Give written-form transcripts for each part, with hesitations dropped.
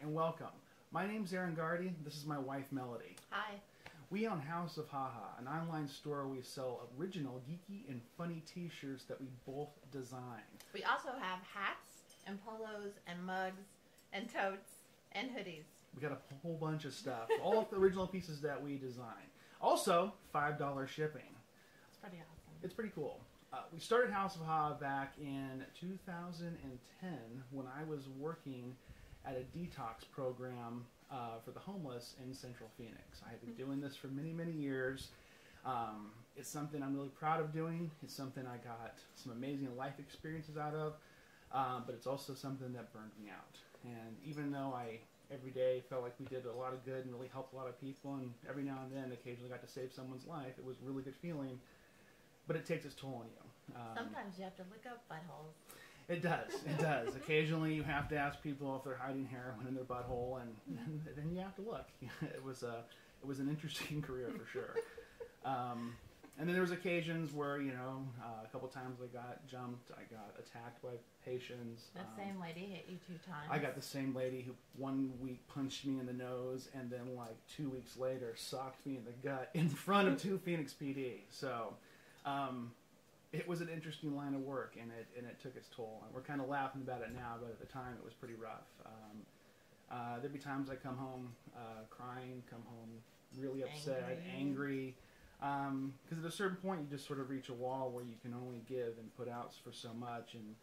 and welcome. My name's Aaron Gardy. This is my wife, Melody. Hi. We own House of Haha, an online store where we sell original, geeky, and funny t-shirts that we both design. We also have hats and polos and mugs and totes and hoodies. We got a whole bunch of stuff, all of the original pieces that we design. Also, $5 shipping. It's pretty awesome. It's pretty cool. We started House of Haha back in 2010 when I was working at a detox program for the homeless in Central Phoenix. I have been doing this for many, many years. It's something I'm really proud of doing. It's something I got some amazing life experiences out of, but it's also something that burned me out. And even though I every day felt like we did a lot of good and really helped a lot of people, and every now and then occasionally got to save someone's life, it was a really good feeling, but it takes its toll on you. Sometimes you have to lick up buttholes. It does. It does. Occasionally, you have to ask people if they're hiding heroin in their butthole, and then you have to look. It was an interesting career for sure. And then there was occasions where, a couple times I got jumped, I got attacked by patients. The same lady hit you 2 times. I got the same lady who 1 week punched me in the nose, and then like 2 weeks later socked me in the gut in front of 2 Phoenix PD. So. It was an interesting line of work, and it took its toll. And we're kind of laughing about it now, but at the time it was pretty rough. There'd be times I come home crying, come home really upset, angry, because at a certain point you just sort of reach a wall where you can only give and put out for so much. And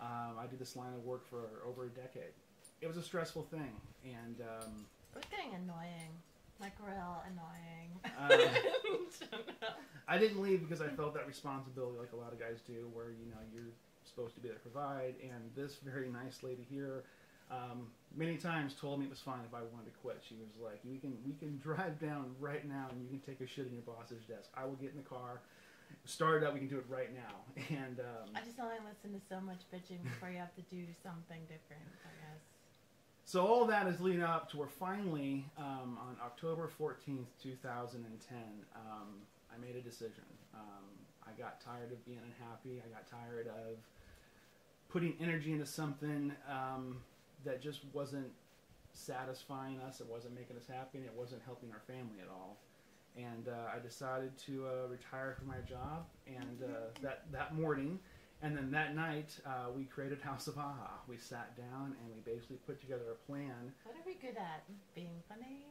I did this line of work for over a decade. It was a stressful thing, and it was getting annoying. Like real annoying. I didn't leave because I felt that responsibility like a lot of guys do, where you're supposed to be there to provide. And this very nice lady here many times told me it was fine if I wanted to quit. She was like, we can drive down right now and you can take a shit in your boss's desk. I will get in the car, start it up, we can do it right now. And I just only listen to so much bitching before you have to do something different, I guess. So all that is leading up to where finally, on October 14th, 2010, I made a decision. I got tired of being unhappy. I got tired of putting energy into something that just wasn't satisfying us. It wasn't making us happy, and it wasn't helping our family at all. And I decided to retire from my job, and that morning, and then that night, we created House of Haha. We sat down and we basically put together a plan. What are we good at? Being funny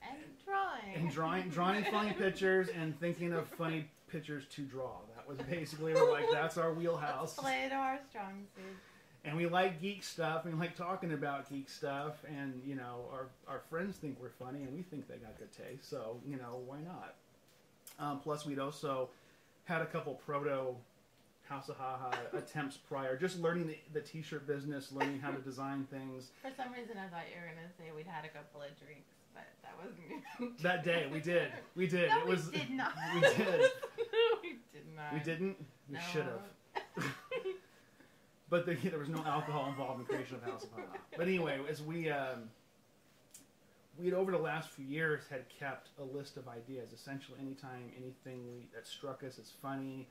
and drawing. And drawing funny pictures and thinking of funny pictures to draw. That was basically, we're like, that's our wheelhouse. Let's play to our strong suit. And we like geek stuff, and we like talking about geek stuff, and, our friends think we're funny, and we think they got good taste, so, why not? Plus, we'd also had a couple proto House of Haha attempts prior, just learning the t-shirt business, learning how to design things. For some reason I thought you were going to say we'd had a couple of drinks, but that wasn't That day, we did. We did. No, we did not. We did. We did not. We didn't? We No. should have. But there was no alcohol involved in the creation of House of Haha. But anyway, as we'd over the last few years had kept a list of ideas. Essentially, anytime anything that struck us as funny,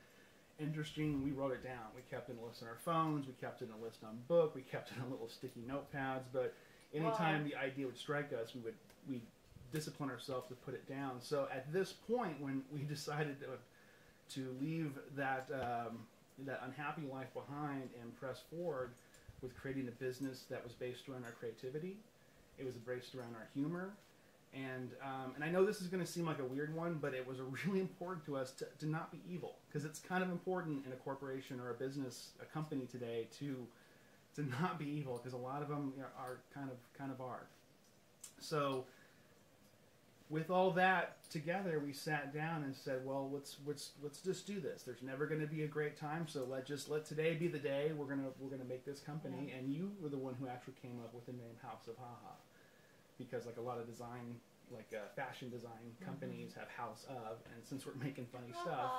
interesting, we wrote it down. We kept it in a list on our phones, we kept it in a list on book, we kept it in little sticky notepads, but anytime the idea would strike us, we'd discipline ourselves to put it down. So at this point, when we decided to leave that unhappy life behind and press forward with creating a business that was based around our creativity, it was based around our humor, and I know this is going to seem like a weird one, but it was really important to us to not be evil, because it's kind of important in a corporation or a business, a company today, to not be evil, because a lot of them are kind of are. So with all that together, we sat down and said, well, let's just do this. There's never going to be a great time, so let today be the day. We're gonna make this company. And you were the one who actually came up with the name House of Haha, because like a lot of design, like fashion design companies have House of, and since we're making funny stuff,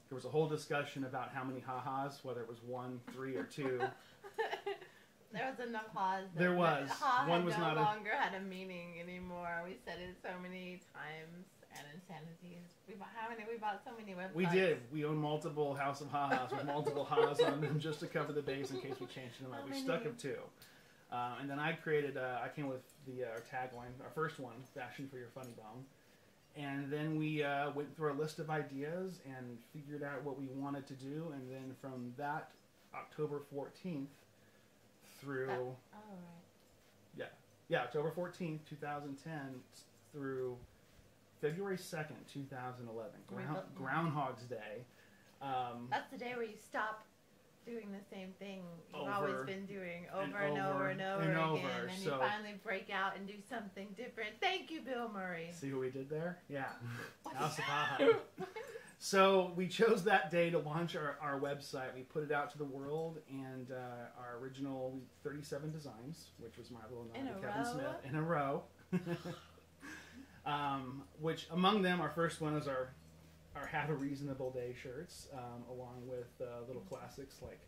there was a whole discussion about how many ha-has, whether it was 1, 3, or 2. There was enough ha's. There was. One was no longer had a meaning anymore. We said it so many times, and insanities. We bought so many websites. We did. We own multiple House of Ha-Has with multiple ha's on them just to cover the base in case we changed them up. We stuck with 2. And then I created, I came with our tagline, our first one, Fashion for Your Funny Bone. And then we went through our list of ideas and figured out what we wanted to do. And then from that October 14th through... Yeah, October 14th, 2010 through February 2nd, 2011. Groundhog's Day. That's the day where you stop doing the same thing you've always been doing over and over again, and you finally break out and do something different. Thank you, Bill Murray. See what we did there? Yeah. House of Ha-Ha. So we chose that day to launch our website. We put it out to the world, and our original 37 designs, which was my little nod to Kevin Smith, in a row. Which among them, our first one is our Have a Reasonable Day shirts, along with little classics like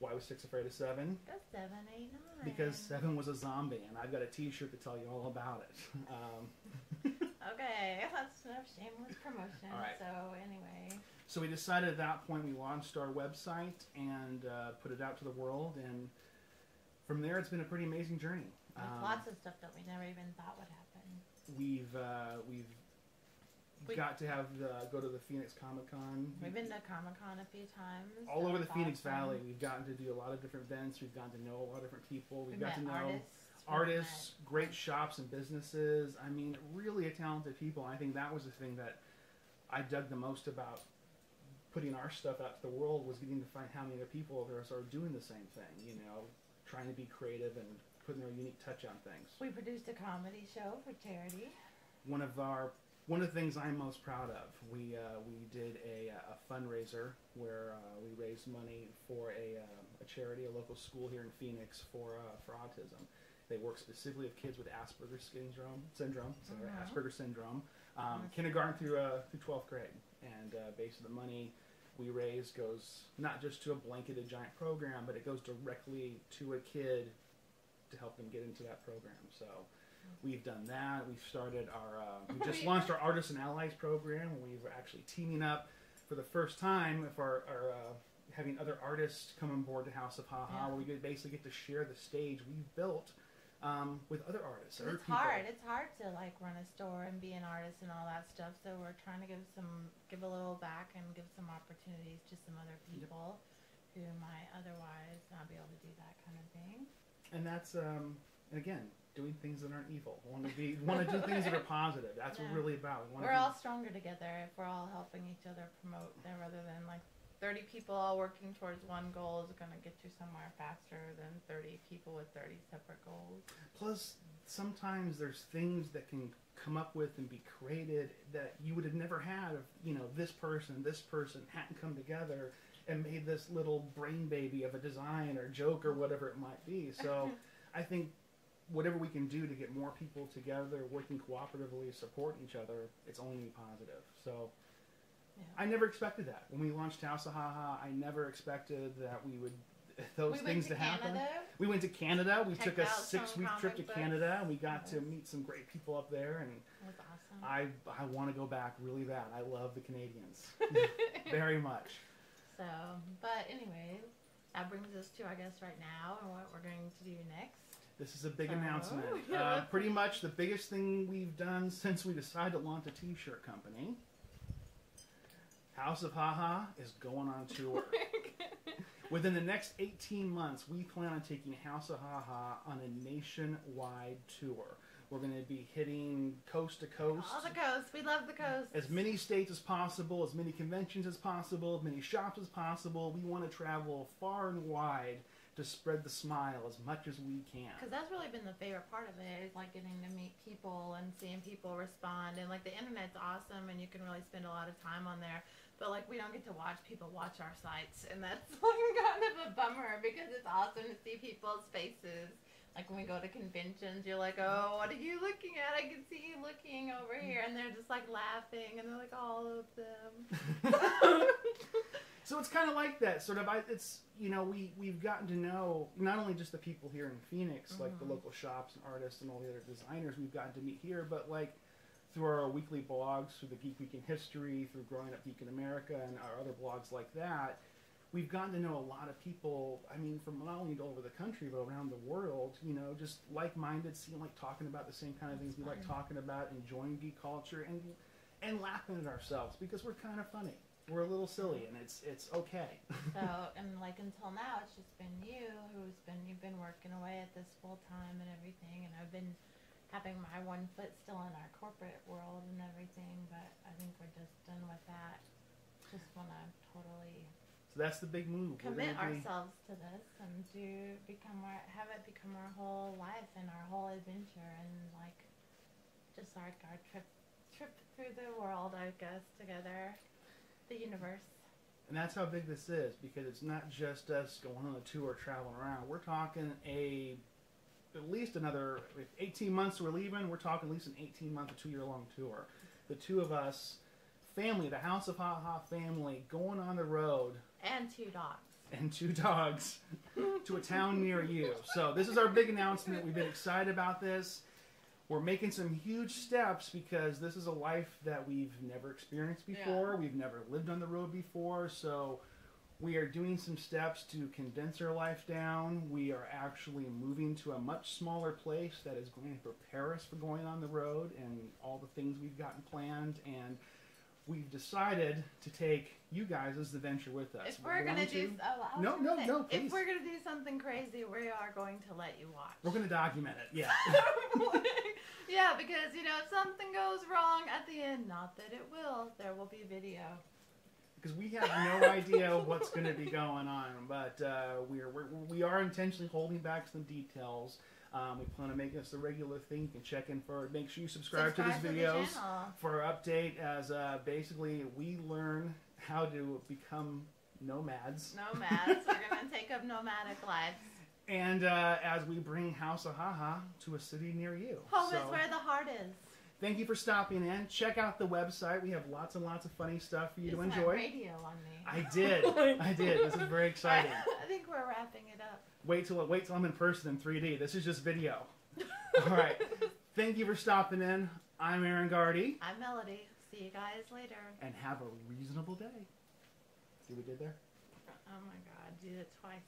Why Was 6 Afraid of 7? That's 7, 8, 9. Because 7 was a zombie, and I've got a t-shirt to tell you all about it. Okay, that's enough shameless promotion. All right. So anyway. So we decided at that point we launched our website and put it out to the world, and from there it's been a pretty amazing journey. With lots of stuff that we never even thought would happen. We've got to have go to the Phoenix Comic Con. We've been to Comic Con a few times. All over the Phoenix Valley. We've gotten to do a lot of different events. We've gotten to know a lot of different people. We've got to know artists, great shops and businesses. I mean, really talented people. I think that was the thing that I dug the most about putting our stuff out to the world, was getting to find how many other people there are doing the same thing, you know, trying to be creative and putting their unique touch on things. We produced a comedy show for charity. One of the things I'm most proud of, we did a fundraiser where we raised money for a charity, a local school here in Phoenix for autism. They work specifically with kids with Asperger's syndrome, kindergarten through 12th grade. And basically the money we raise goes not just to a blanketed giant program, but it goes directly to a kid to help them get into that program. So we've done that. We've started we just launched our Artists and Allies program. We're actually teaming up for the first time with our having other artists come on board to House of Ha-Ha, where we basically get to share the stage we've built with other artists. It's hard. It's hard to like run a store and be an artist and all that stuff. So we're trying to give a little back and give some opportunities to some other people who might otherwise not be able to do that kind of thing. And that's again, doing things that aren't evil. Want to do things that are positive. That's what we're really about. We're all stronger together if we're all helping each other promote there, rather than like 30 people all working towards one goal is going to get you somewhere faster than 30 people with 30 separate goals. Plus, sometimes there's things that can come up with and be created that you would have never had if, you know, this person hadn't come together and made this little brain baby of a design or joke or whatever it might be. So I think whatever we can do to get more people together, working cooperatively, supporting each other, it's only positive. So I never expected that. When we launched House of Ha-Ha, I never expected that we would things to happen. We went to Canada. We took a 6-week trip to Canada, and we got to meet some great people up there. And it was awesome. I want to go back really bad. I love the Canadians very much. So, but anyway, that brings us to, I guess, right now and what we're going to do next. This is a big announcement. Pretty much the biggest thing we've done since we decided to launch a t-shirt company. House of Ha-Ha is going on tour. Within the next 18 months, we plan on taking House of Ha-Ha on a nationwide tour. We're going to be hitting coast to coast. All the coast. We love the coast. As many states as possible, as many conventions as possible, as many shops as possible. We want to travel far and wide to spread the smile as much as we can. Because that's really been the favorite part of it, is like getting to meet people and seeing people respond. And like the internet's awesome and you can really spend a lot of time on there. But like we don't get to watch people watch our sites, and that's like kind of a bummer because it's awesome to see people's faces. Like when we go to conventions, you're like, oh, what are you looking at? I can see you looking over here. And they're just like laughing, and they're like, all of them. So it's kind of like that. Sort of, it's, you know, we've gotten to know not only just the people here in Phoenix, like the local shops and artists and all the other designers we've gotten to meet here, but like through our weekly blogs, through the Geek Week in History, through Growing Up Geek in America, and our other blogs like that, we've gotten to know a lot of people, I mean, from not only all over the country, but around the world, you know, just like-minded, like talking about the same kind of things we like talking about, enjoying geek culture, and laughing at ourselves, because we're kind of funny. We're a little silly, and it's okay. So, and like until now, it's just been you've been working away at this full time and everything, and I've been having my one foot still in our corporate world and everything, but I think we're just done with that. Just want to totally So that's the big move. Commit ourselves to this and have it become our whole life and our whole adventure, and like just our trip through the world, I guess, together. The universe. And that's how big this is, because it's not just us going on a tour, traveling around. We're talking at least another 18 months we're leaving. We're talking at least an 18-month or 2-year-long tour. The two of us, family, the House of Ha Ha family, going on the road. And 2 dogs. And 2 dogs to a town near you. So this is our big announcement. We've been excited about this. We're making some huge steps, because this is a life that we've never experienced before. Yeah. We've never lived on the road before. So we are doing some steps to condense our life down. We are actually moving to a much smaller place that is going to prepare us for going on the road and all the things we've gotten planned. And we've decided to take you guys as the venture with us. If we're going to do... No, please. If we're going to do something crazy, we are going to let you watch. We're going to document it, yeah. Yeah, because, you know, if something goes wrong at the end, not that it will, there will be video. Because we have no idea what's going to be going on, but we are intentionally holding back some details. We plan to make this a regular thing. You can check in for it. Make sure you subscribe to these videos for our update, as basically we learn how to become nomads. Nomads. We're going to take up nomadic lives. And as we bring House of Ha Ha to a city near you. Home is where the heart is. Thank you for stopping in. Check out the website. We have lots and lots of funny stuff for you to enjoy. Radio on me. I did. This is very exciting. I think we're wrapping it up. Wait till I'm in person in 3D. This is just video. All right. Thank you for stopping in. I'm Aaron Gardy. I'm Melody. See you guys later. And have a reasonable day. See what we did there? Oh my God, do it twice.